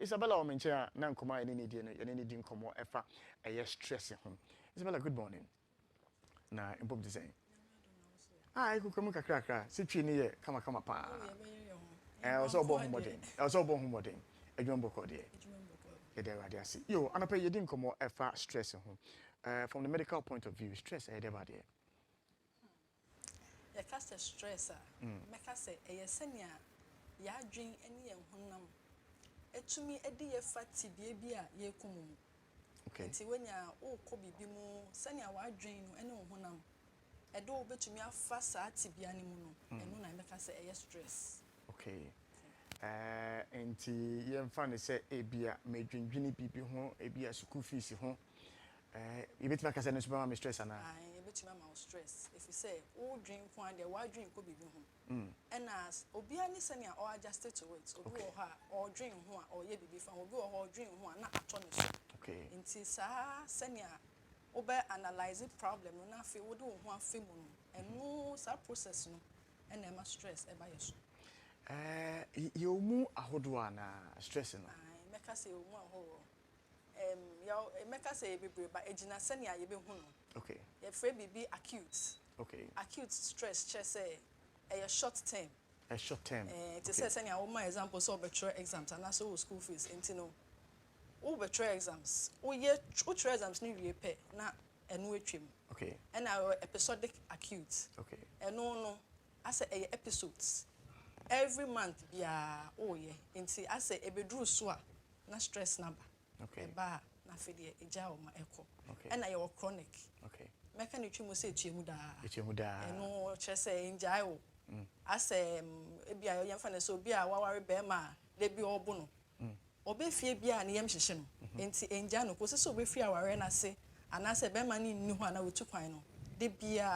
Issabela omenche na nkoma ene ne no ene ne di nkomo efa eye stress ho. Issabela, good morning. Na impom de say. Ah, I kukum kakra. Sitwi ne ye kama pa. Also obo homodin. Also obo homodin. Adwon boko de. Ede wade ase. Yo, anapa ye di nkomo efa stress ho. From the medical point of view, stress ede wade. Ya kasa stress meka say eye senia ya adwen ene ye honam etumi ede ye fati bia ye kumu. Okay. Nti wenya okọ bibi mu senia wa adwen no ene honam edo obetumi afa saa tibia ne mu no eno na meka say eye stress. Okay. Nti ye mfa ne say ebia medwendwene bibi ho ebia school fees ho. You bet me kasa no super ma stress ana. You bet me ma stress. If you say o dream kwan de wa dream ko bibi ho. And as obi ani senia or adjusted to it. Obi o ha or dream ho a or ye bibi fa obi o ho dream ho na atone so. Okay. Nti sa senia obe analyze problem no na fe wo de ho afa mu no. Eno sa process no and e ma stress e ba yeso. You mu ahodo ana stress no. Make us say mu ahodo. Make us say bebre but ejina senia ye be hu no. Okay. Your free be acute. Okay. Acute stress, just say a short term. A short term. To say send my example so betre exams and also school fees. And no, all betre exams. Oh yeah, betre exams need repay na enu etwem. Okay. And our episodic acute. Okay. And no, I say episodes. Every month be oh yeah. Nti I say e bedru so a na stress number. Okay. Ba na fede eja o ma eko. Okay. And I chronic. Okay. Meka ne twemu say twemu da. Twemu da. Eno che say enjai o. Ase ebia yemfa ne so bia waware be ma de bi obo no. Obefie bia ne yem hyehye no. Enti enja no ko se so obefie aware na se anase be ma ne nni ho ana wetu kwan no. De bia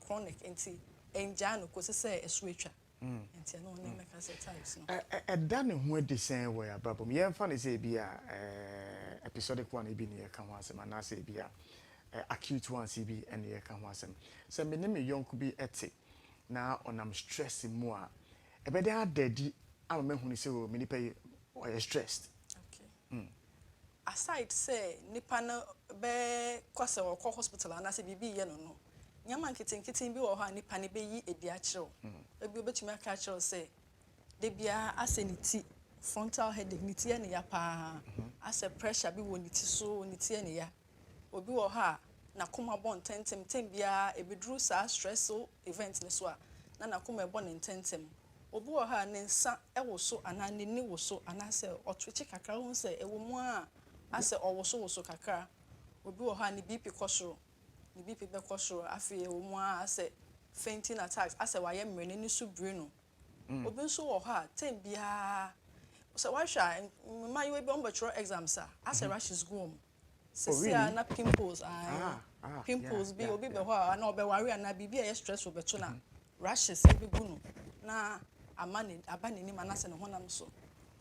chronic enti enja no ko se esu etwa. Enti no ne meka say types no. Da ne ho adisen we ababom yemfa ne say bia episodic one ebi ne ka ho asem anase bia acute one CB and ye kan ho asem se me ne me yonko bi ete na onam stress mu a ebe de adadi ama me hunu se o me nipa o stressed. Okay. Aside say nipa no be kwase wo hospital anase bibi ye no no nyama nkitinkiti bi wo ha nipa ne be yi edi a kire ebi obetumi aka kire say de bia aseniti frontal headache niti ye ne ya pa ase pressure bi wo niti so niti ye ne ya obi wo ha na koma bon tentem bia ebedru sa stressful event ne so a na koma bon tentem obi wo ha ne nsa ewo so ana ne ni wo so ana se otweche kakra ho se ewo mu a ase owo so kakra obi wo ha ne BP kosoro ne BP be kosoro afi ewo mu a ase fainting attacks ase wa ye mrene ni so brino obi nso wo ha bia so wa hwa ma you be on bachelor exams ase rashes go Sisia na pimples pimples be obi be ho na obe ware na bibia ye stressful beto na rashes e be gunu na amane abane ni manase ne honam so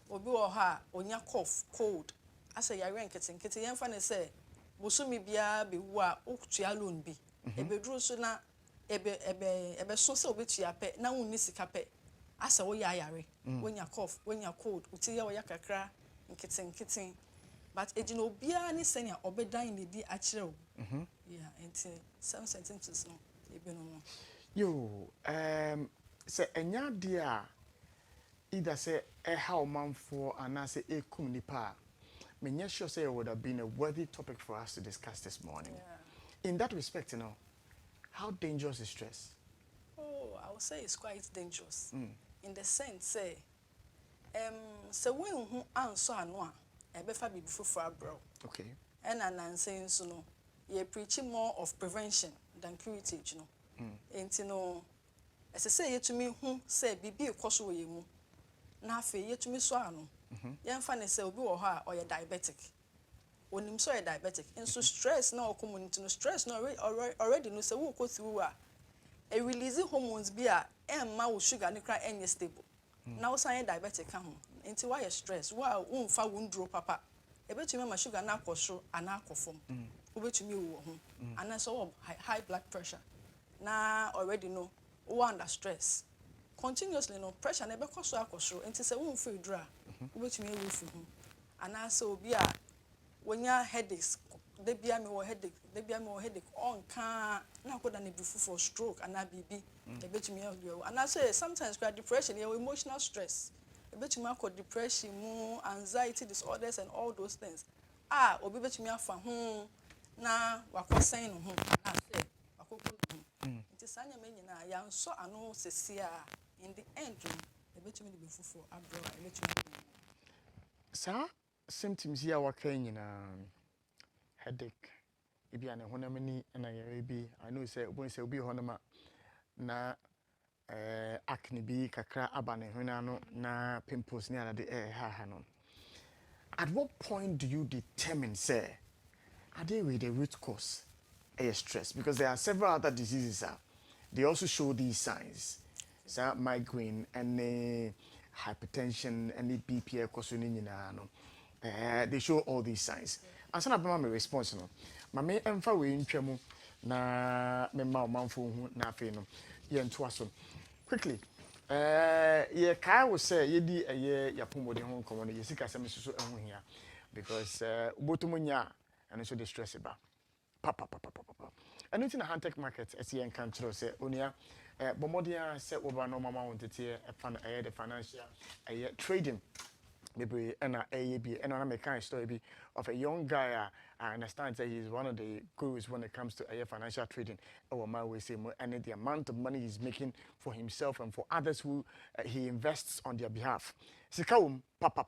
obi wo ha onya cough cold asa yare nkete yemfa ne se bosumi bia be wu a okutua loan bi ebeduru so na ebe so se obetua pe na wonni sika pe asa wo ya yare wonya cough wonya cold utiye wo ya kakra nkete but ejina obia ni senia obedan ne di akire o yeah enti some sentences no ebe no yo say enya dia either say how manfo anase ekum nipa me sure say it would have been a worthy topic for us to discuss this morning. In that respect, how dangerous is stress? Oh, I would say it's quite dangerous in the sense say so when who answer no ebefa bibi fufura bro. Okay. And saying so no, you're preaching more of prevention than curative, you know. And no, as I say to me, who say bibi koso we mu. Na fe ye to me so ano. Yan fa ne say obi wo ha or you diabetic. Onim so you diabetic. And so stress na community no stress no already no say wo go through a release hormones bi a emma wo sugar ne kra enye stable. Now say diabetic ka ho. Nti why stress wa unfa wundro papa ebetumi ma sugar na akosho ana akofom obetumi wo ho ana so high blood pressure na already no wo under stress continuously no pressure na be koso akosho nti se won fe dura obetumi ewo fi ho anaasɛ obi a wonya headaches de bia me wo headache on ka na koda ne bifu for stroke ana bibi ebetumi ayo anaasɛ sometimes depression emotional stress ebetumi akɔ depression mu anxiety disorders and all those things obi betumi afa ho na wakɔsɛn no ho anaasɛ wakɔkɔ no ho nti saa nyama nyina ya nso ano sesia in the end ebetumi de bifu for abro ebetumi sa symptoms here waka nyina headache ebi ane honamani na yare bi I know say obi honama na acne bi kakra abane hona no na pimples ni anade ha no. At what point do you determine say are they with the root cause stress? Because there are several other diseases they also show these signs. So migraine and hypertension and BP they show all these signs. And so my response no. Mame emfa we ntwam na me ma omanfo hu na afi no ye ntoa so. Quickly. Ye kai wo say ye di yapomode ho nkomo no ye sika sem susu ehu hia because ubotomunya and so the stress ba. Papa. And in the high-tech market, as you can control, say, Unia, Bomodia, set over no mama wanted here, the financial trading. Maybe and a mechanic story of a young guy. I understand that he's one of the gurus when it comes to financial trading. Our my way say, and the amount of money he's making for himself and for others who he invests on their behalf. Sikaum, papa,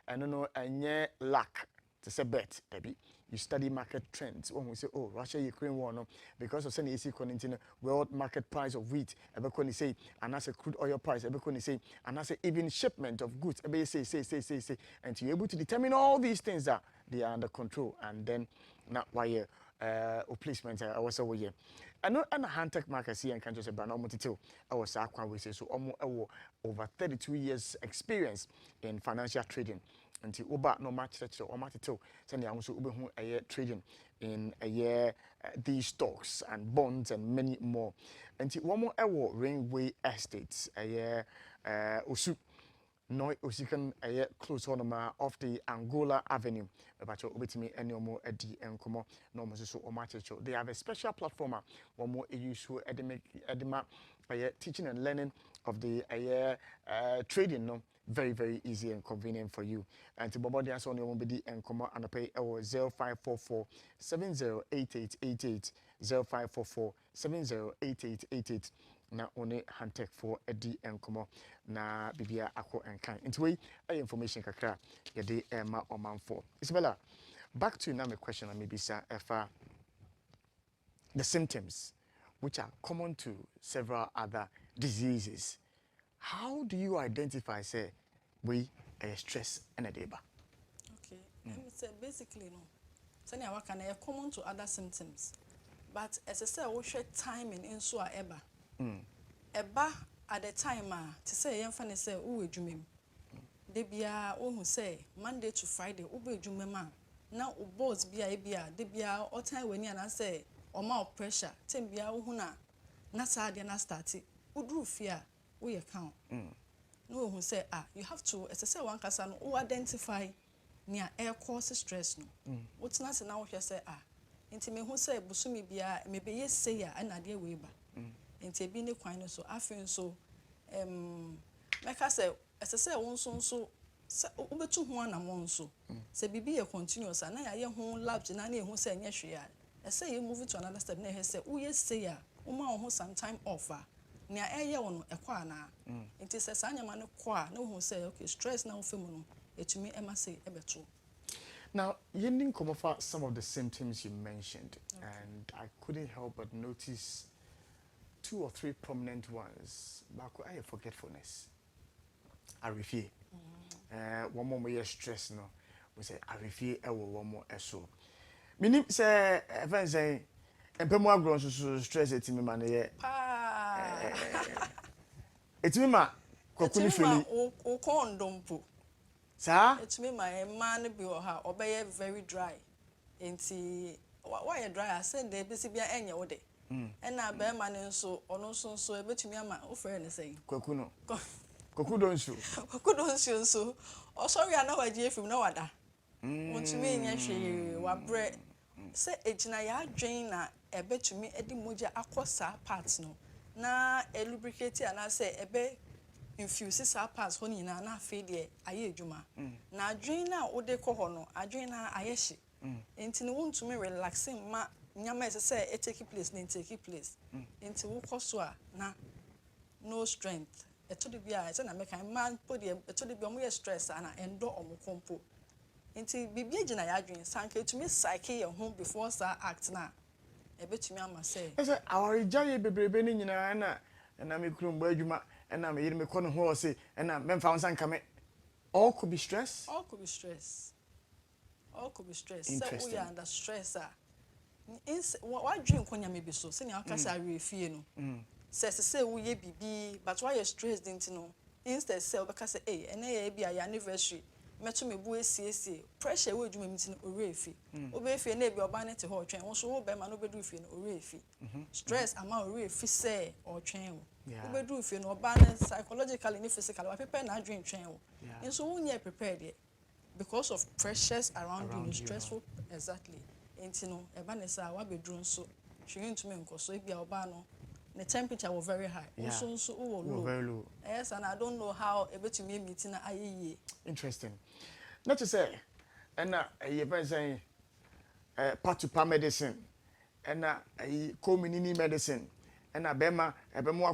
and no, and lack to say bet, Debbie. You study market trends. When we say, oh, Russia-Ukraine war, no, because of any easy content, world market price of wheat, ever can say, and as a crude oil price, ever can say, and as a even shipment of goods, ever say, and to be able to determine all these things that they are under control, and then not why placement I was over here. I know and a hand-tech market here and can just say, but almost till I was we say so almost over 32 years experience in financial trading. Until Uba no match or matito, sending also Uber who a year trading in a year these stocks and bonds and many more. Until one more Rainway Estates a year Usu no Usikan a year close on of the Angola Avenue. But you with me any more at the Encomo, no more so or matcho. They have a special platform, one more issue edema a year teaching and learning of the a year trading no. Very easy and convenient for you. And to Bobo Dias on your mobile and come and pay 0544 708888 0544 708888. Na only handtech for Eddie and Como na Bibia Ako and Kan. Into way information kakra yede Emma or man for. Issabela, back to now my question and maybe sir the symptoms which are common to several other diseases. How do you identify, say, we stress and a deba? Okay, let me say basically, no. Sani awa kana ya common to other symptoms, but as I say, we share timing in so eba. Eba at the time to say young fan say uwe jumem. Debia who say Monday to Friday ube jumema. Now boss bia debia all time when you and say or more pressure. Tembia uhuna na sadia na starti. Udru fear. We account. No who say you have to as I say one person who identify near air cause stress no. What's not now you say into me who say busumi bia maybe yes say ya and idea way ba. Into being the quine so I feel so like I say as I say one so ube to one among so say be a continuous and I hear home labs and I who say yes I say you move to another step near say oh yes say ya who some time offer. Nia eye wono ekwa na nti se sanya ma ne kwa na hu say okay stress na ofemu no etumi ema say ebeto. Now you didn't come over some of the symptoms you mentioned and I couldn't help but notice 2 or 3 prominent ones. Back I forgetfulness. I refuse. One more year stress no. We say I refuse one more so. Meaning say even say empemo agro so stress etimi ma na ye. It's me ma kokuni fili o kondompo sa it's me my man bi o ha obeye very dry enti why dry I said dey be bia enye wo de na be man nso ono nso ebetumi ama o frɛ ne say kokuno Koku don't show. Koku don't show so. Oh sorry, I know I gave him no other. Want to me nyehwe wa bre say ejina ya adwen na ebe tumi edi moja akosa parts no na lubricate ana say ebe infuse sa parts ho nyina na afi de aye adwuma na adwen na ode kɔ no adwen na aye hye enti no wontumi relaxing ma nyama say e take place na take place enti wo kɔ so a na no strength eto de bia say na make man put de eto de bia mo stress ana endo omo kompo enti bibia gina ya adwen sanka etumi psyche your home before sa act na ebetumi ama say say our jaye bebrebe ni nyina na me kuro mbo adwuma na me yire me kɔ no ho say na me mfa sanka me all could be stress. All could be stress. All could be stress. So we are under stress. What dream konya maybe so? Say na aka say we fie no. Say we ye bibi, but why you stress didn't know? Instead say obeka say eh ene ye bi a anniversary. Meto me bu esiesie. Pressure we dwuma mti no ore efi. Obe efi na bi oba ne te ho otwen. Wo so wo be ma no bedu efi no ore efi. Stress ama ore efi say otwen. Obe du efi no oba ne psychologically and physically wa prepare na adwen twen wo. And so when you prepared it because of pressures around you, stressful exactly. And you know, ebanesa wa bedroom so she to me nko so e bia oba no the temperature was very high. So low. Very low. Yes, and I don't know how able to me meeting na aye. Interesting. Not to say and you been saying part to medicine and community medicine and bema ebemo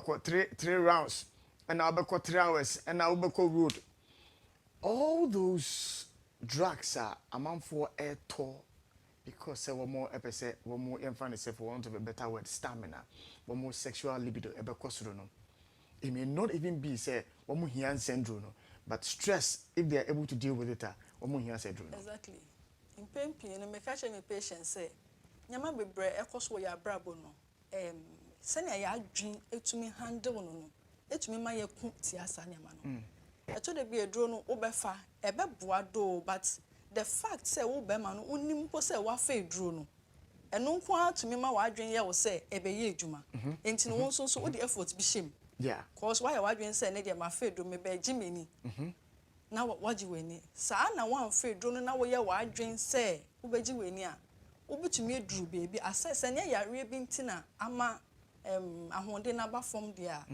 3 rounds and I'll be 3 hours and I'll be road. All those drugs are amount for a toll because one more episode, one more emphasis for want of a better word, stamina, one more sexual libido, ebe kosrono. It may not even be say one more here syndrome, but stress if they are able to deal with it, one more here syndrome. Exactly. In pain, me catch my patient say, nyama bebre ekos wo ya brabo no. Send ya dream etumi handle no. Etumi ma ye ku ti asa nyama no. Eto de be adro no obefa ebe boa do but the fact say wo be ma no onim po say wa fa adro no eno nko atumi ma wa adwen ye wo say ebe ye adwuma enti no won so wo the effort bi shem cause why wa adwen say ne de ma fa adro me be jimeni na wa ji weni sa na wan fa adro no na wo ye wa adwen say wo be ji weni a wo bitumi adru baby asese ne yare bi ntina ama ahonde na ba form dia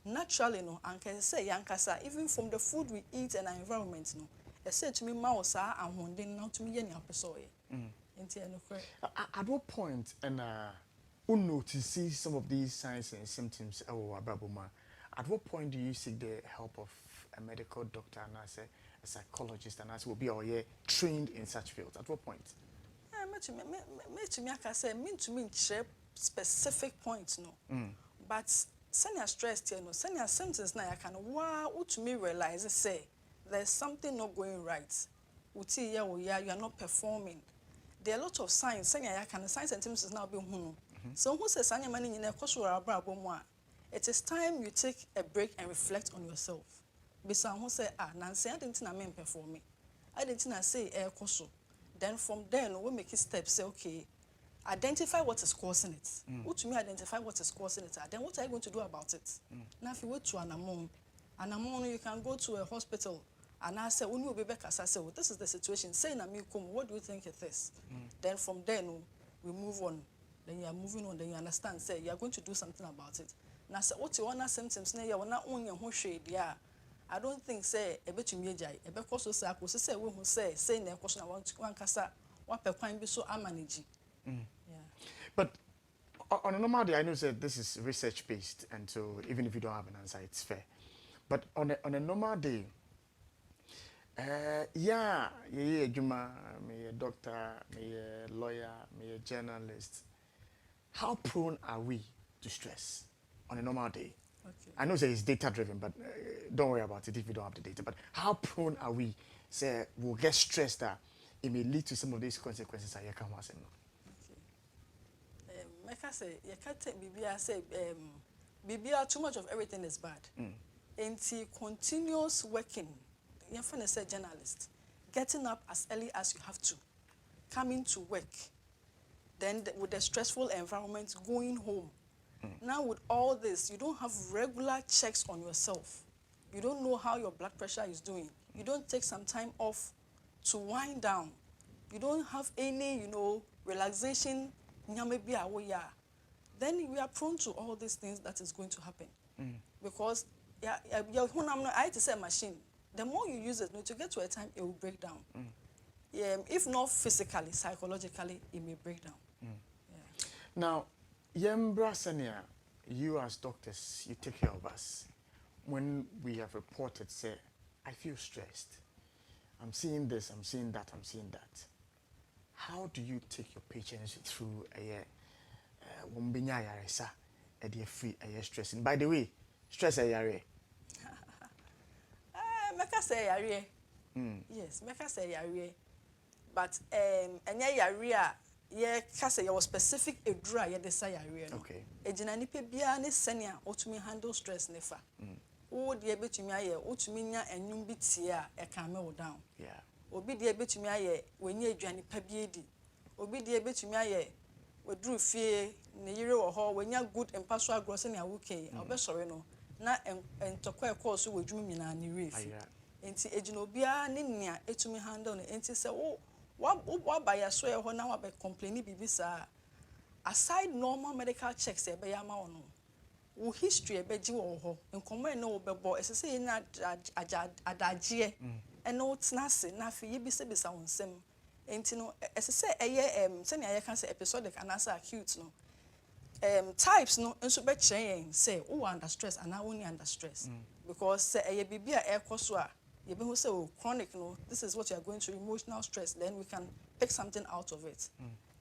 naturally no and can say yankasa even from the food we eat and our environment no I said to me mausa and holding now to me any episode at what point and to see some of these signs and symptoms at what point do you seek the help of a medical doctor and as a psychologist and as will be all year trained in such fields? At what point? To me I say mean to me specific points no but senior stress you know senior symptoms now I can to me realize say there's something not going right uti ya you are not performing. There are a lot of signs senior can signs and symptoms now be so who says senior money in a it is time you take a break and reflect on yourself because who say Nancy I didn't na performing I didn't say koso then from there we make steps say okay identify what is causing it. To me, identify what is causing it. Then what are you going to do about it? Now, if you wait to Anamon, you can go to a hospital and I say, when you be back, I say, well, this is the situation. Say, what do you think it is? Then from there, we move on. Then you are moving on. Then you understand. Say, you are going to do something about it. Now, say, what you want symptoms? Now, you are not only your shade. Yeah, I don't think say a bit to me, a bit also say, I could say, we who say, na question I want to one casa, what per point be so I manage. But on a normal day, I know that this is research based, and so even if you don't have an answer, it's fair. But on a normal day, Juma, me a doctor, me a lawyer, me a journalist. How prone are we to stress on a normal day? Okay. I know that it's data driven, but don't worry about it if you don't have the data. But how prone are we? Say we'll get stressed that it may lead to some of these consequences that you come to I say you can't take BBA say BBA too much of everything is bad. And continuous working, you find a journalist, getting up as early as you have to, coming to work, then with the stressful environment, going home. Now with all this, you don't have regular checks on yourself. You don't know how your blood pressure is doing. You don't take some time off to wind down. You don't have any, relaxation. Then we are prone to all these things that is going to happen. Because I had to say machine. The more you use it, to get to a time, it will break down. If not physically, psychologically, it may break down. Yeah. Now, Yembra Senia, you as doctors, you take care of us. When we have reported, say, I feel stressed. I'm seeing this, I'm seeing that, I'm seeing that. How do you take your patients through a free stress? And by the way, stress a yare. Meka say yare. Yes, meka say yare. But enya yare ye ka say your specific edura ye de say yare no. Okay. Ejina nipa bia ne sene otumi handle stress nefa. Wo de betumi aye otumi nya enwum bi tie a e kan me wo down. Yeah. Obi de betumi aye wenye aduane pa bi edi. Obi de betumi aye wedru fie ne yire wo ho wenya good impassual gross na wuke obesore no na entokwa ekọ so wedwum nyina ne refi. Enti ejina obia ne nia etumi handle ne enti se wo ba ya so e ho na wa be complain bibi sa aside normal medical checks e be ya ma wono wo history e be ji wo ho nkomo na wo be bo esese na adagie ene wo tnase na afi ye bi se bisa wonsem enti no esese eye se ne aye kan se episodic anasa acute no types no nso be kire say who under stress and now only under stress because say eye bibia e koso a you be who say chronic no this is what you are going through emotional stress then we can pick something out of it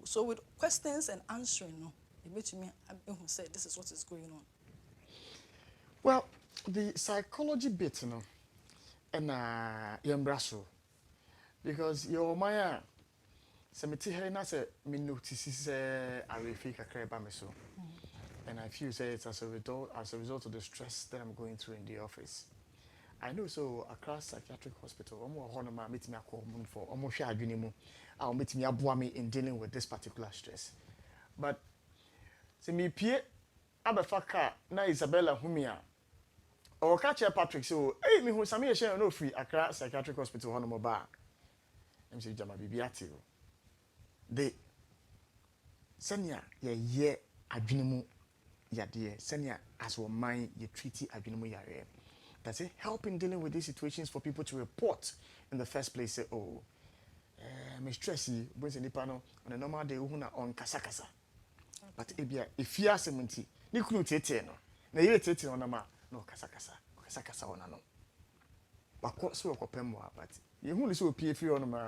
so with questions and answering no you bet me who say this is what is going on. Well, the psychology bit and yembraso because your maya semeti here na say me notice arefi kakra ba me so and I feel say it's as a result of the stress that I'm going through in the office. I know so across psychiatric hospital omo ho no ma metimi akomun for omo hwe adwene mu a o metimi aboa me in dealing with this particular stress. But se me pie abefa ka na Isabella Humia or catch Patrick so hey me hu same ye share no free Accra psychiatric hospital ho no mo ba em se jama bibiati de senia ye adwene mu yade senia as wo man ye treat adwene mu yare. Does it help in dealing with these situations for people to report in the first place? Say, oh, me stressy, brings any panel on a normal day, on kasakasa. But if you are seminti, you couldn't take no. Na you take on a ma, no kasakasa on a no. But what so a pemwa, but you only so PF on a ma,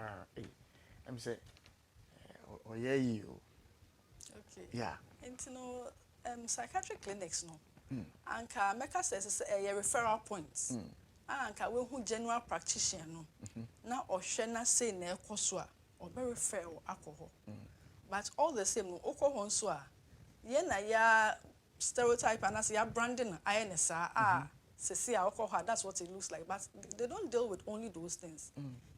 I'm say, oh, yeah, you. Okay. Yeah. And psychiatric clinics, no. Anka meka says a referral points. Anka we hu general practitioner no. Na ohwe na say na ekoso a obe refer alcohol. But all the same no alcohol nso a ye na ya stereotype and say ya branding INSA say alcohol that's what it looks like but they don't deal with only those things.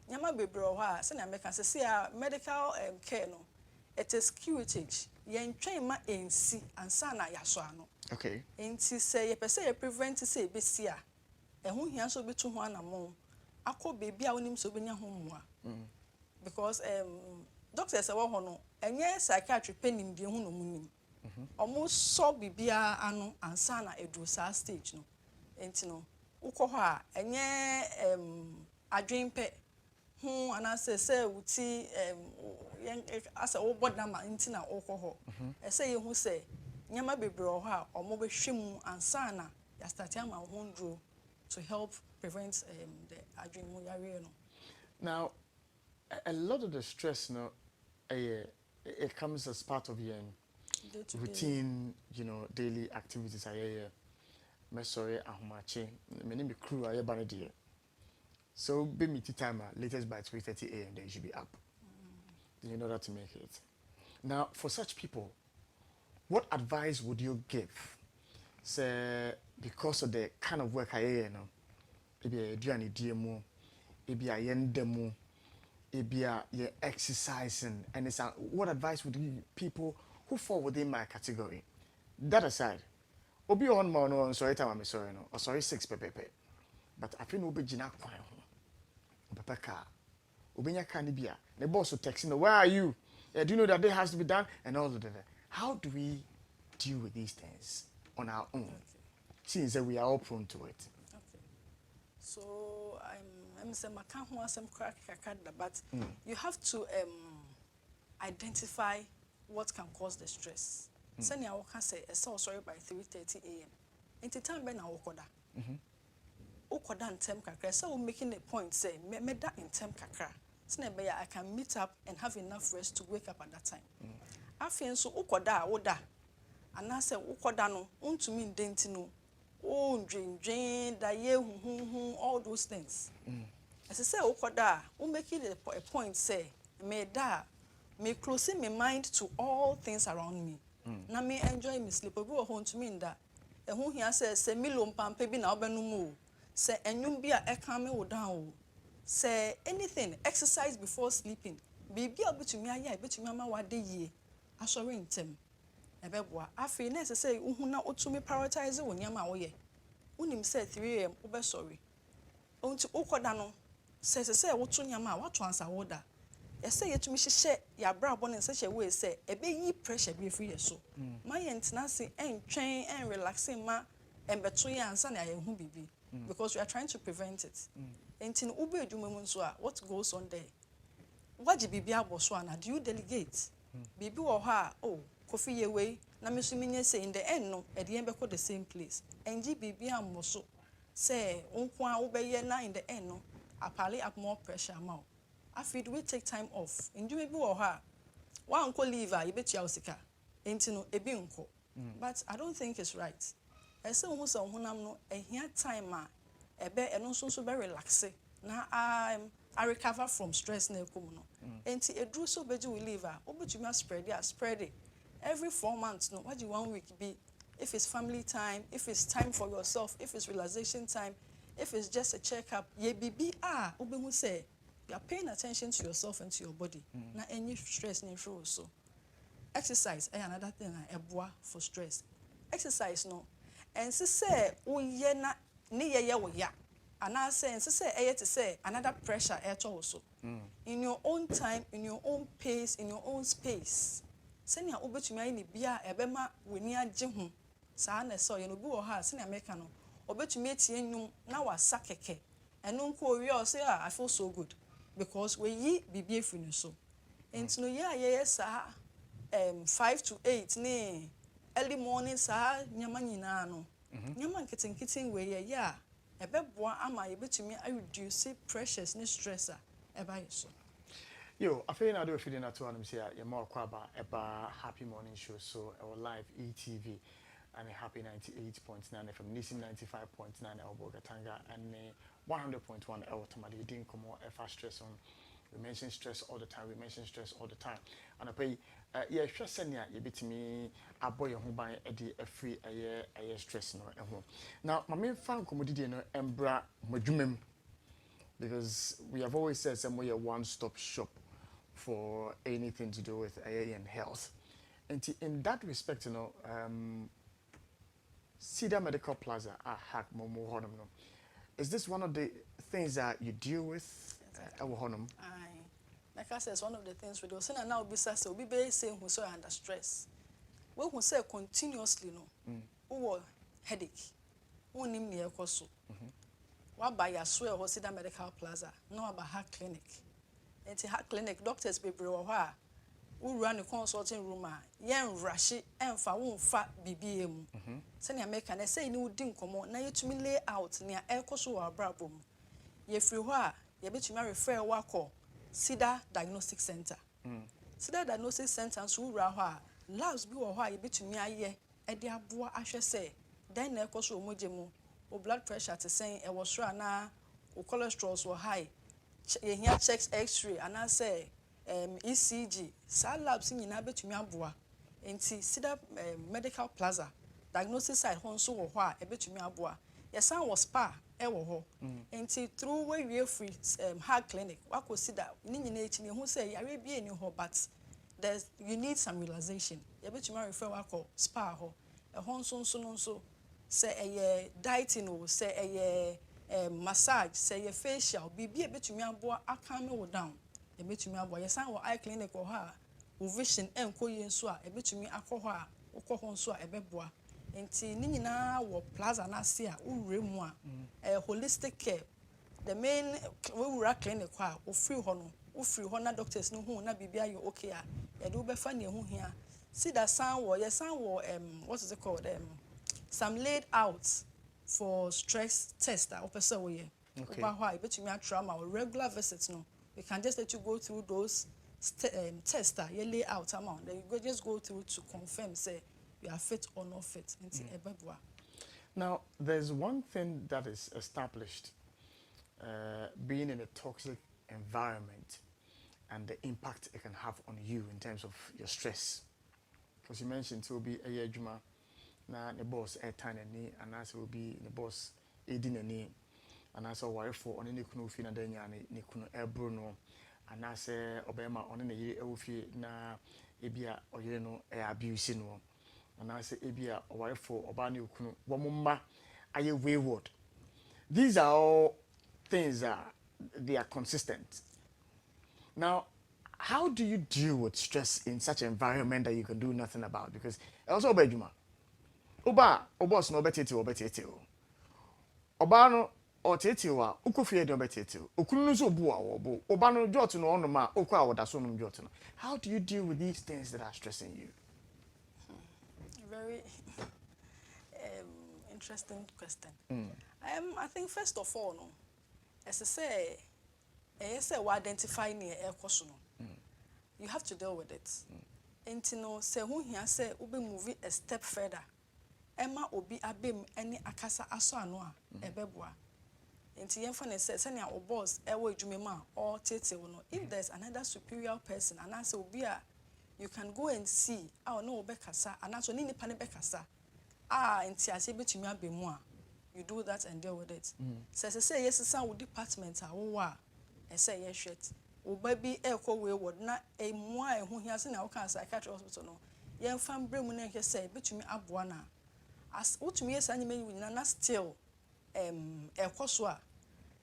Nyama bebre ho a say na meka say medical care no it is curatage. Yen train ma ensi ansa na yaso ano. Okay. Enti say ye pese ye prevent say besia. Ehun hia so betu ho anamo. Akọ baby a onim so benya ho mmoa. Because doctor say wo ho no enye psychiatry penim die hu no munim. Omo so bibia ano ansa na edu sa stage no. Enti no ukọ ho a enye adwen pe hu anase say wuti asa wo bodama nti na ukọ ho. E say ye hu say nyama bebre ho a omo be hwemu ansa na ya start ama ho ndro to help prevent the adrenal yare no. Now a lot of the stress no it comes as part of your routine, daily activities me sorry ahomache me name crew aye banadie. So be me time latest by 3:30 a.m. then you should be up. In order to make it. Now for such people, what advice would you give? Say because of the kind of work I maybe a journey DMO, maybe a yendemo, maybe a exercising, and it's what advice would you give people who fall within my category? That aside, obi on man no sorry time I'm sorry no or sorry 6 pepepe. but I feel no be jina kwan ho papa ka obenya ka ni bia the boss will text me where are you do you know that day has to be done and all of that. How do we deal with these things on our own since that we are all prone to it? Okay. So I'm saying I can't some crack, but you have to identify what can cause the stress. Send your can say sorry by 3:30 a.m. Into time when I walk in term kakra. So we're making a point say me that in term kakra. So I can meet up and have enough rest to wake up at that time. I feel so ukoda oda. And I say ukoda no untumi ndenti no. Oh dream da ye all those things. As I say ukoda, we make it a point say me closing my mind to all things around me. Na me enjoy me sleep. Obi wo hon to me nda. E ho hia say me lompampe bi na obenu mu. Say enwum bi a e kan me wo down o. Say anything, exercise before sleeping. Bibi obetumi aya, obetumi ama wade yie. Asori ntem. Ebeboa. Afi na say uhu na otumi prioritize wo nyama wo ye. Unim say 3 am obe sorry. Onti ukoda no say woto nyama wato ansa woda. Say yetumi hihye ya brabo ne such a way say ebe yi pressure be free so. My yentna say entwen and relaxing ma embeto ya ansa na ye hu bibi because we are trying to prevent it. Entin ube edwuma mu nso a what goes on there? Waji bibi abo so na do you delegate? Bibi wo ha oh kofi ye we na me so menye say in the end no e de be the same place. Enji bibi ammo so say onko a wo be ye na in the end no apale up more pressure ma. After do we take time off? In do maybe or her one uncle leave a betia osika. Ain't no a binko. But I don't think it's right. I say almost a hunam no a here time a bear and also so very relaxing. Now I recover from stress ne kumuno. Ain't a drew so bedu we leave her. But you must spread it. Every 4 months, no, what do you 1 week be? If it's family time, if it's time for yourself, if it's realization time, if it's just a checkup, ye be ube who say. You are paying attention to yourself and to your body. Na any stress in your so. Exercise another thing a bois for stress. Exercise no. And say we ye na ni ye wo ya. And I say to say another pressure also. In your own time, in your own pace, in your own space. Send ya obetumi ni bia ebema weni agye ho. Saa na so ye no bi wo ha send ya meka no. Obetumi etie nwum na wasa keke. Eno nko wi o say I feel so good. Because we yi bibi efunu so enti no ye sa 5 to 8 ne early morning sa nyama nyina no nyama nketenketen we ye ya ebeboa ama ye betumi reduce pressures ne stress eba so yo afei na do feeding at one say ye more kwaba eba happy morning show so our live ETV and a happy 98.9 FM Nisim 95.9 Elboga Tanga and 100.1 El Tamale didn't come more fast stress on. We mention stress all the time. And I pay yeah stress senia you bit me a boy who buy a free a year stress no at home. Now my main fan commodity no embra majumem because we have always said somewhere a one-stop shop for anything to do with and health. And in that respect, you know, Cedar Medical Plaza at Hack Momo Honum. Is this one of the things that you deal with at Honum? Aye. Like I said, it's one of the things we do. So now be say we be saying who so under stress. We who say continuously no. Who headache. Who nim near koso. What by your swear or Cedar Medical Plaza. No about Hack Clinic. It's a Hack Clinic. Doctors be brewa. Who run the consulting room yen rush it and fa won fat BBM. Send your make and say no didn't come on. Now you to me lay out near Elcoso or Brabum. Ye free wa, ye bet you refer wako Cedar Diagnostic Center. Cedar Diagnostic Center and so raha labs be or why you bet to me a ye, Edia Boa Asher say, then Elcoso mojemu, or blood pressure to saying it was rana or cholesterol were high. Ye here checks X-ray and I say ECG, sa labs in Yinabe to Miabua, and see Cedar Medical Plaza, diagnosis side Honso or Hua, a bit to Miabua. Your son was spa, ewo, and see through where we free hard clinic, what could see that Ninating who say Arabian in her, but there's you need some realization. You bet you refer wako spa ho, a Honson so say a dieting or say massage, say your facial, be a bit to me aboa, I calm you down. A bit to me aboa, yes, I will eye clinic or her, who vision and coyin swa, a bit to me alcohol, or cohon swa, a beboa. And Nina or plaza nasia, remoi, a holistic care. The main clinic, or free honor doctors know who not be you okay. A do be funny who here. See that sound war, yes, sound war, what is it called? Some laid out for stress tester or person way. Okay. About why, but you may trauma or regular visits. No, we can just let you go through those tester, you lay out amount. Then you go just go through to confirm, say you are fit or not fit. Now, there's one thing that is established, being in a toxic environment and the impact it can have on you in terms of your stress. Because you mentioned it will be a year juma, na the boss a tiny knee, and as will be the boss aiding a knee, and as a wife for on any kunu fina denya ni kunu bruno, and as a obema on any ewofi na ebia or you know abuse no, and as a ebia or wife for obani kunu wamumba are you wayward. These are all things that they are consistent. Now, how do you deal with stress in such an environment that you can do nothing about? Because also Bejuma, Obos no betete. Obano or Tetiwa, Ukufia no betete, Ukunuzo Bua or Obano Jotin or Onoma, Okwa or Dasonum Jotin. How do you deal with these things that are stressing you? Very interesting question. I think first of all, no, as I say, we identify near air question. You have to deal with it. And you know, say who here say ube moving a step further. Emma obi abim any akasa aso anoa ebeboa. And you find say send your boss ewe jumema or tete no. If there's another superior person and I say obia, you can go and see. I no obekasa and also nini pane bekasa. And tia say betumi abemua. You do that and deal with it. Say yes, some department are say yes shit. O baby echo wayward na a moi who has in our psychiatric hospital no. Yen fan bremun and say betumi abuana. As what me as anime na still ekoswa.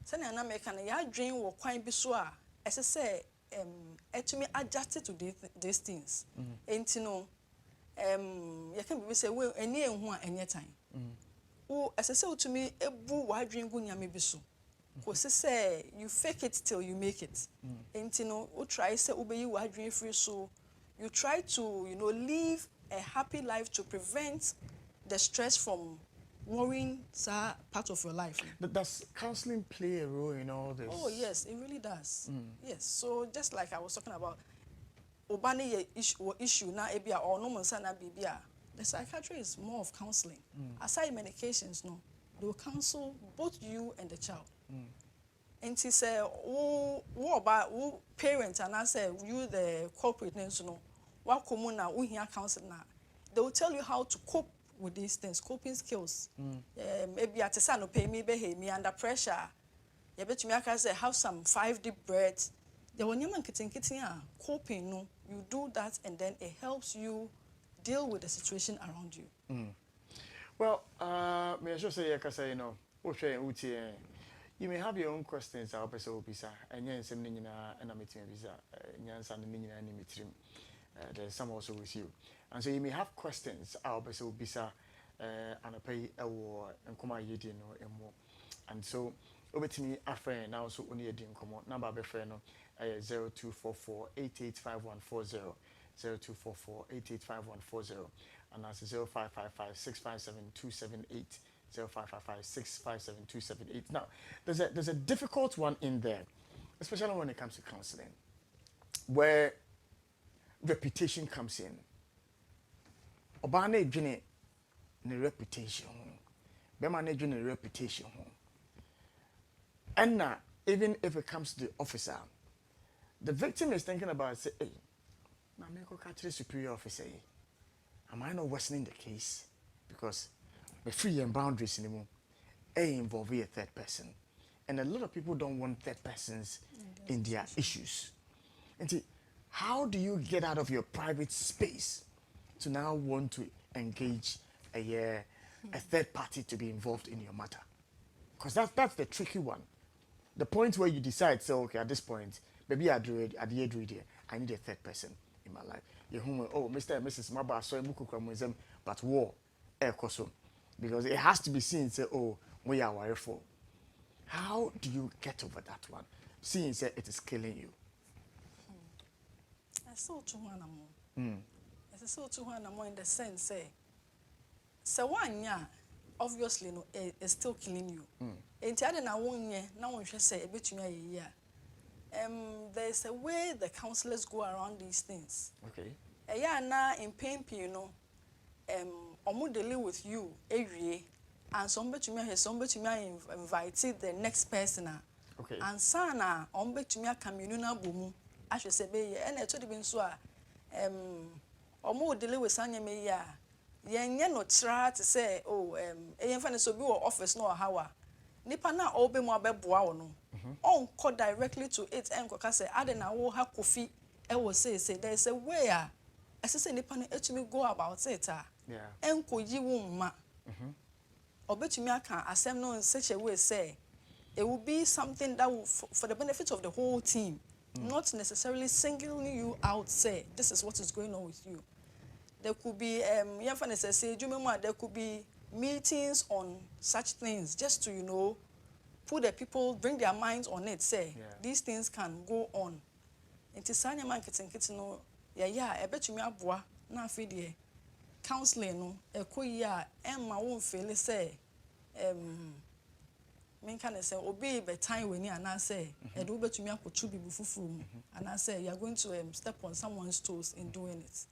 Send an American ya dream or quite be so as I say etumi adjusted to these things. Ain't you know you can be say well any one any time. Oh, as I say to me, a boo wide dream gunya maybe so. Because say you fake it till you make it. And you know, try say obey you wide dream free so you try to, you know, live a happy life to prevent the stress from worrying part of your life. But does counseling play a role in all this? Oh yes, it really does. Yes. So just like I was talking about Obani issue na ebia or no sana bibia. The psychiatry is more of counseling. Aside medications, no, they will counsel both you and the child. And he say, what about parents and I say you the corporate names, no, what common now we hear counseling now. They will tell you how to cope with these things, coping skills. Maybe at a son pay me behave me under pressure. You bet me I can say have some 5 deep breaths. The one you man kitting coping, no, you do that and then it helps you deal with the situation around you. Well, may I just say, you know, you may have your own questions. I'll be so busy. And yes, I'm in a meeting visa. Yes, I'm in a meeting. There's some also with you, and so you may have questions. I'll be so busy. And I pay a war and come out yet, and so over to me, a friend now, so only a didn't come on. Number of a friend 0244 885140. 0244-885140 and that's 0555-657-278 0555-657-278. Now, there's a difficult one in there, especially when it comes to counseling, where reputation comes in. Obane jine ne reputation, bema ne jine reputation, and now even if it comes to the officer, the victim is thinking about say, hey, now, I go catch the superior officer. Am I not worsening the case? Because the free and boundaries anymore involve a third person. And a lot of people don't want third persons in their issues. And see, how do you get out of your private space to now want to engage a third party to be involved in your matter? Because that's the tricky one. The point where you decide, so okay, at this point, maybe I need a third person in my life. You oh, Mr. and Mrs. Maba, so museum, but war, air koso. Because it has to be seen, say, oh, we are worried for. How do you get over that one? Seeing say it is killing you. I saw to one more. I saw to one more in the sense, say, so one, yeah, obviously, no, is still killing you. And the other now, 1 year, no one should say a bit to me a year. There's a way the counselors go around these things. Okay. A year now in pain, you know, omo deal with you every and somebody to me invited the next person. Okay. And sana to me communal boom. I should say, and I told him so. Omo deal with Sanya me ya. Yen no try to say, oh, a fan so be office no how. Nipa na obe mo abeboa no. On call directly to it and say, I don't know how coffee. I will say there's a way. I say nipa na etumi go about it. Yeah. Enko yi wumma. Obetumi aka asem no in such a way say it will be something that will for the benefit of the whole team, not necessarily singling you out. Say this is what is going on with you. There could be there could be meetings on such things just to put the people, bring their minds on it. Say these things can go on. Inti sanya man kitten no ebetumi aboa na afidie counseling no ekoyi emma won feel say men can say obi be time when and say e do betumi akotu bibu fufuru and say you are going to step on someone's toes in doing it.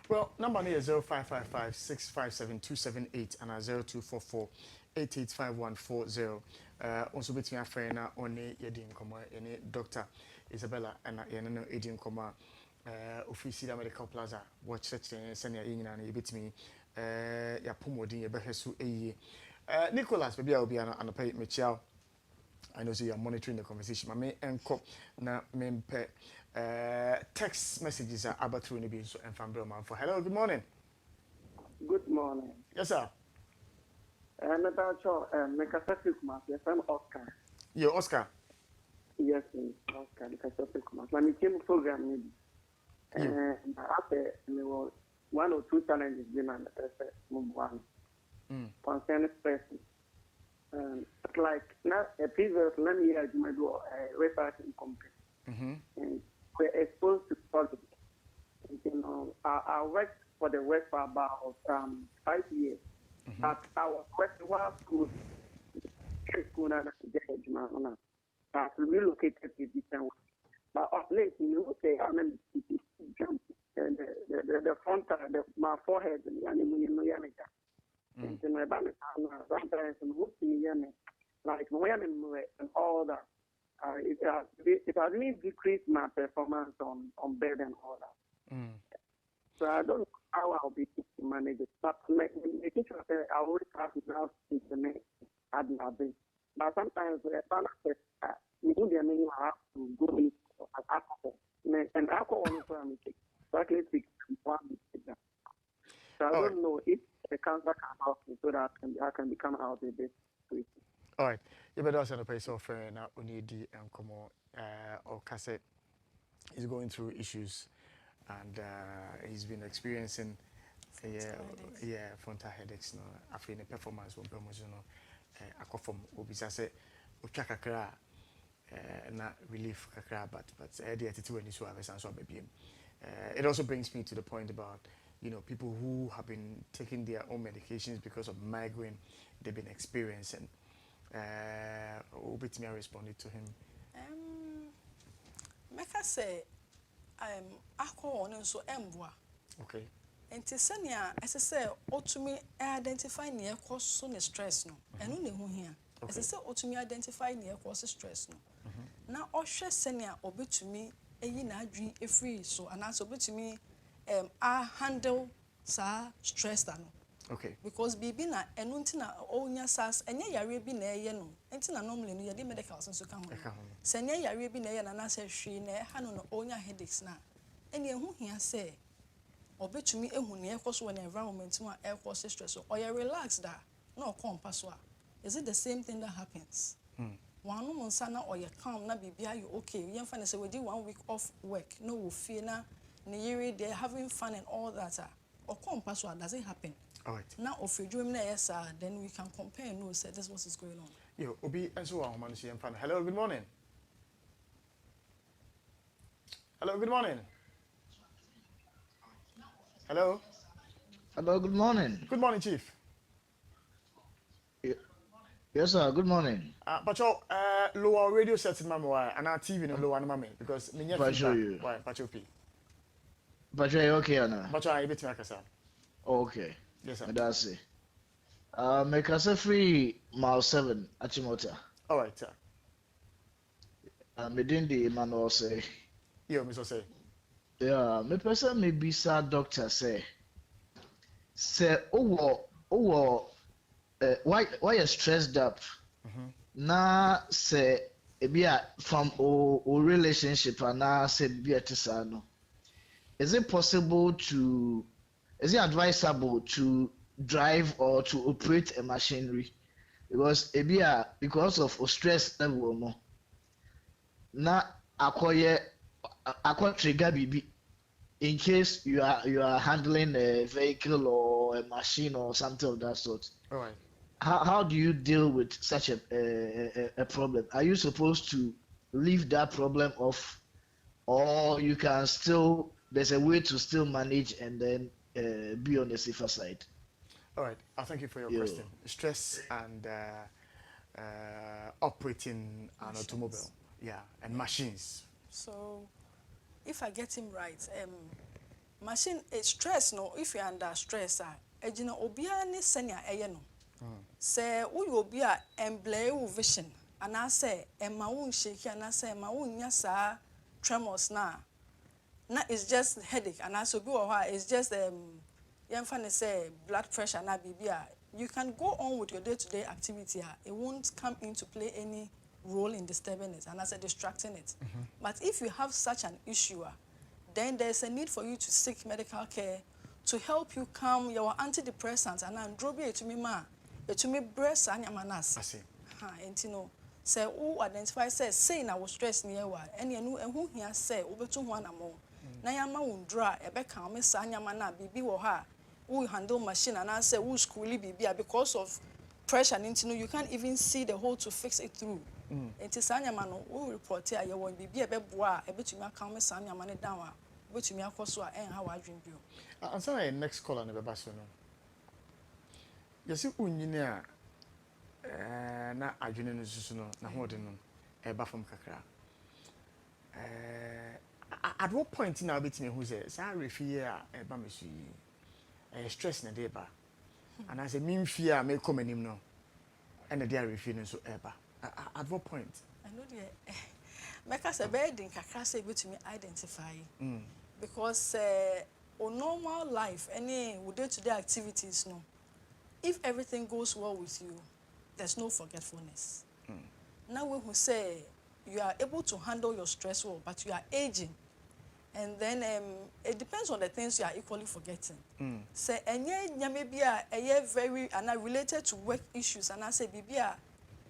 Well, number is 0555 657 278 and 0244 885140. Also between a friend only Yedin Koma, any Dr.Issabela and Yanano Edin Koma, Officia Medical Plaza, watch such senior in and bit me, Yapumodi, Behesu A. Nicholas, maybe I'll be an pay Michelle. I know you are monitoring the conversation. I may enco na mempe text messages are about through the so and from Burma for hello, good morning. Good morning. Yes, sir. Yes, I'm Oscar. You're Oscar. Yes, Oscar. Let me came program maybe. And after one or two challenges, one concerning person. Like not a previous let me do a researching company. And we're exposed to politics. I worked for the West for about 5 years. At our West school, I relocated to different. But of late, I mean, and the front, my forehead, and my back, sometimes like women and all that. It has really decreased my performance on bed and all that. So I don't know how I'll be able to manage it. But making sure that I always have enough internet at my base. But sometimes you have to go in alcohol. And alcohol is exactly 1 mistake. So I don't know if the cancer can help me so that I can become out of this situation. All right. You better also pay so fair now. Unidi and Komo or Cassette is going through issues, and he's been experiencing frontal headaches. No, after the performance when promotion, I come from Obisase, Uchakakra, not relief kakra, but the attitude and issue have a so baby. It also brings me to the point about people who have been taking their own medications because of migraine they've been experiencing. Obit me responded to him. Meka say alcohol no so emboa. Okay. Enti senia ese say otumi identify near cause so ne stress no. Eno ne hu hia. Ese say otumi identify near cause stress no. Na ohwe senia obetumi eyi na adwin efree so anaso obetumi handle sa stress no. Okay. Because bibi na enu ntina onya sas enye yare bi na eye no ntina normally no yede medical sense ka ho se enye yare bi na eye na na se hwe na ha no onya headaches na ene ehu hia se obetumi ehu ne ekoso na environment mu a cause stress so or you relax da na okompa so a is it the same thing that happens? One woman sana or you calm na bibia you okay. You find say we did 1 week off work. No we fear na they're having fun and all that. Or come password does it happen? All right. Now if you dream yes then we can compare and know say this what is going on. Yo, Obi and so on, man. Hello, good morning. Hello, good morning. Hello. Hello, good morning. Good morning, Chief. Yes, sir. Good morning. Pacho, lower radio sets in Mamma and our TV no lower Mammy because me Pacho, you. Why, Pacho P. Pacho, you okay, Anna? Pacho, I bet you Okay. Yes, sir. That's it. Make us a free mile 7 at Chimota. All right, sir. Medin the man will say. Yo, Mr. Say. Yeah, me person may be sad doctor say. Say, why you stressed up? Na say ebia from o relationship and na say bia tisano. Is it advisable to drive or to operate a machinery? Because because of stress level mo. Na akoye trigger bibi in case you are handling a vehicle or a machine or something of that sort. All right. How do you deal with such a problem? Are you supposed to leave that problem off, or you can still there's a way to still manage and then be on the safer side? All right. I thank you for your question. Stress and operating an automobile, and machines. So, if I get him right, machine stress no. If you're under stress, ejina obia ni senya no. Say we obia emblay vision, and I say emma won shake and I say emma won nyasa tremors na it's just headache and I so be or it's just yemfa say blood pressure na bibia. You can go on with your day-to-day activity. It won't come into play any role in disturbing it and as a distracting it. But if you have such an issue, then there's a need for you to seek medical care to help you calm your antidepressants and androbia to me to me breast and yamanas. I see. And you know, say who identify say na was stress near what and you know and who here say obetu one more. Na yama undra ebe calm me sa yamana bibi wo ha who handle machine and I say who schooly bibi because of pressure and you know you can't even see the hole to fix it through. And to Sanya Mano, who report here, you won't be a bebois, a bit to me, come Sanya Mane down, but to me, of course, and how I dream you. I'm sorry, next call on the Babasono. Yes, you engineer, na Arjun Susuno, na Hodin, a Bafum Kakra. At what point in our bit me who says, I refer a bamishi, a stress in a deba, and as a mean fear may come in him no, and a diary feeling so ever. At what point? I know the make us a bed in Kakasa able to me identify because on normal life, any day-to-day activities, no. If everything goes well with you, there's no forgetfulness. Now when we say you are able to handle your stress well, but you are aging, and then it depends on the things you are equally forgetting. Say maybe a very and related to work issues, and I say bibia.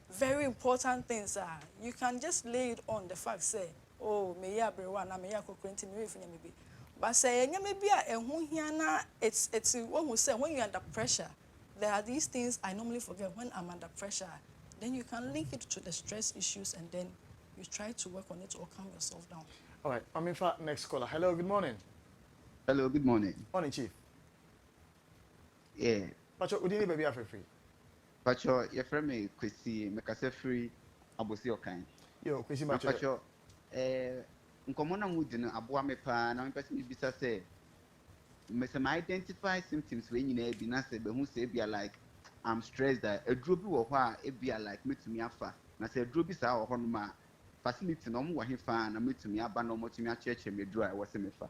Very important things are you can just lay it on the fact say me ya brewa na me ya kokrenti me refi maybe but say maybe it's when we say when you're under pressure there are these things I normally forget when I'm under pressure then you can link it to the stress issues and then you try to work on it or calm yourself down. All right, I'm in fact next caller. Hello, good morning. Hello, good morning. Morning, Chief. Yeah. But you didn't baby after free. Pacho, your friend me kwesi mekase free abosi okan. Yo, kwesi macho. Pacho, nkomo na mudi no aboa me pa na me pese me bisa say me some identify symptoms we nyina bi na say be hu say be like I'm stressed that eduro bi wo ho a e be like metumi afa na say eduro bi sa wo ho no ma facility no mo wo he fa na metumi aba no mo tumi a cheche me duro a wo se me fa.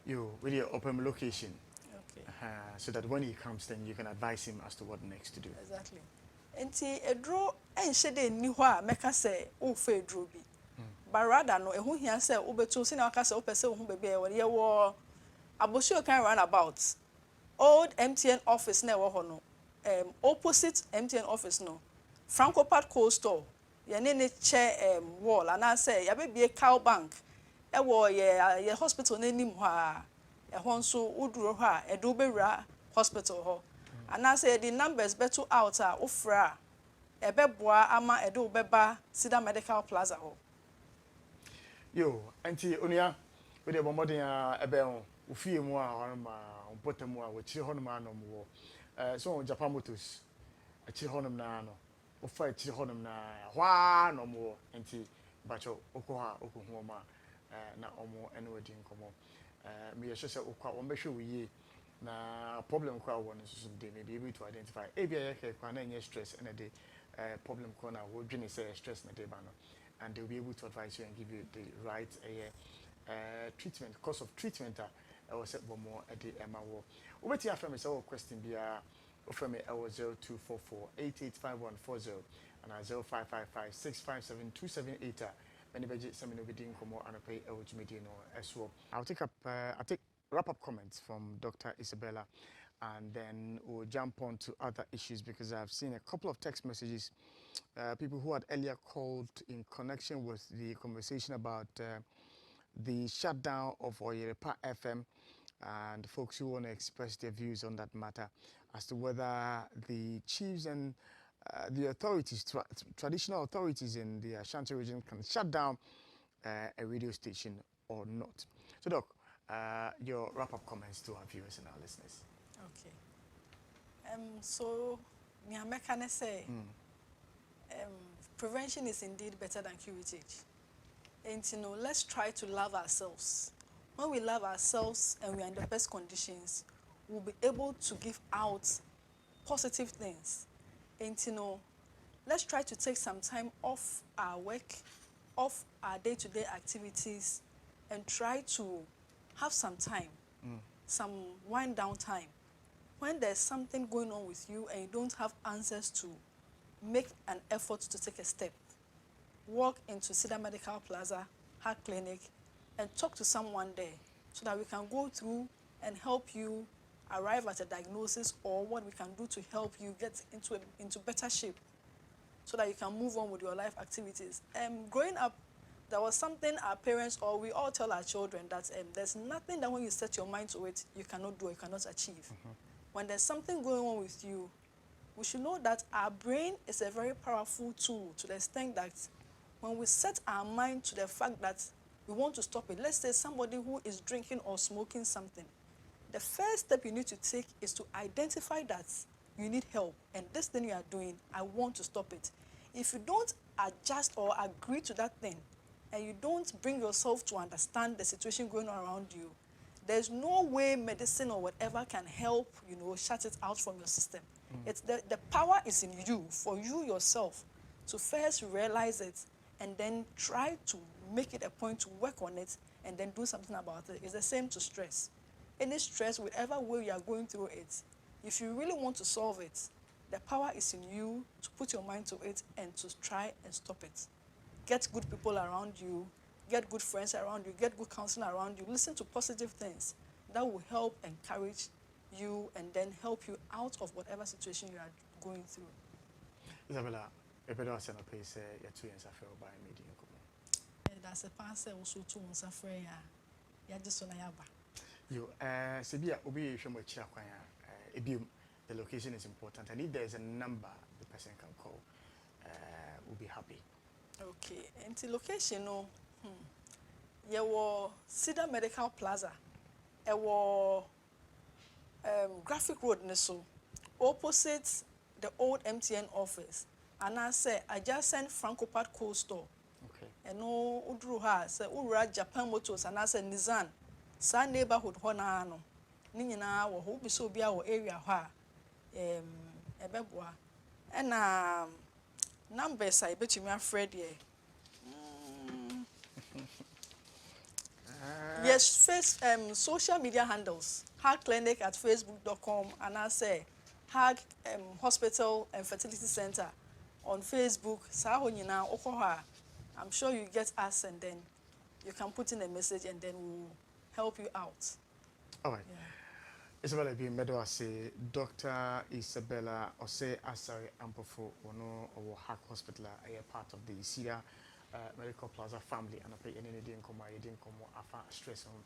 Yo, with your open location. Okay. So that when he comes, then you can advise him as to what next to do. Exactly. Enti edro enhye ni ho a meka say o fa edro bi. But rather no ehu hia say obetu se na aka say opese wo hu bebe e wo abosio kan run about old MTN office na wo ho no opposite MTN office no Franco Park Cold Store ye ne chair wall and I say ya be a cow bank e wo ye hospital n'anim ho a e ho nso uduro ho a e do bewura hospital ho and I say the numbers beto out a ofra e beboa ama e do beba Sida Medical Plaza ho yo anti onia we de bombodin a ebe ho ofie mu a honma ompotemu a wachire honma anom wo so Japan Motors achire honum na no ofa achire honum na hwa no mo anti bacho okoha okohu ma na omo ene wadi nkomo me yehye se okwa ombehwe wiye na problem kwa won so dey may be able to identify ebia yeke kwa na nye stress and the problem kwa na wo dwene say stress na dey ba no and they'll be able to advise you and give you the right treatment course of treatment I was set more at the Emma War. Over to your family, so question be offer me 0244 885140 and 0555 657 278. Many budget some in come and pay as well. I'll take wrap up comments from Dr. Issabela and then we'll jump on to other issues because I've seen a couple of text messages. People who had earlier called in connection with the conversation about the shutdown of Oyerepa FM and folks who want to express their views on that matter as to whether the chiefs and the authorities, traditional authorities in the Ashanti region can shut down a radio station or not. So, Doc, your wrap-up comments to our viewers and our listeners. Okay. So, Nyamekane say, prevention is indeed better than curative. And let's try to love ourselves. When we love ourselves and we are in the best conditions, we'll be able to give out positive things. And let's try to take some time off our work, off our day-to-day activities, and try to have some time, some wind down time. When there's something going on with you and you don't have answers to, make an effort to take a step. Walk into Sida Medical Plaza, Heart Clinic, and talk to someone there so that we can go through and help you arrive at a diagnosis or what we can do to help you get into better shape so that you can move on with your life activities. Growing up, there was something our parents or we all tell our children that there's nothing that when you set your mind to it, you cannot do or you cannot achieve. When there's something going on with you, we should know that our brain is a very powerful tool to the extent that when we set our mind to the fact that we want to stop it, let's say somebody who is drinking or smoking something, the first step you need to take is to identify that you need help and this thing you are doing, I want to stop it. If you don't adjust or agree to that thing and you don't bring yourself to understand the situation going on around you, there's no way medicine or whatever can help, shut it out from your system. It's the power is in you, for you yourself, to first realize it and then try to make it a point to work on it and then do something about it. It's the same to stress. Any stress, whatever way you are going through it, if you really want to solve it, the power is in you to put your mind to it and to try and stop it. Get good people around you, get good friends around you, get good counseling around you, listen to positive things that will help encourage you and then help you out of whatever situation you are going through. Issabela, if you don't send a place, you're too insufferable by meeting. That's a pass also to Musafre. Yeah, just on Ayaba. You, Sibia, Obi, the location is important, and if there's a number the person can call, we'll be happy. Okay, and the location, you were Sida Medical Plaza, you were Graphic Road, Neso, opposite the old MTN office, and I say I just sent Franco Park Cold Store. Okay. And no Udruha, say Ura Japan Motors, and I said Nizan, San neighborhood Honano, Nina, or who be so be our area, Ebebwa, and numbers I bet you me afraid ye. Yes, face social media handles, Heart Clinic at facebook.com, and I say Heart Hospital and Fertility Center on Facebook. Sahonyina Okoha. I'm sure you get us and then you can put in a message and then we'll help you out. All right. Isabella bi medo ase Dr. Issabela Osei Asare Ampofo ono owo Hack Hospital a part of the Syria Medical Plaza family and I pay any din komo afa stress on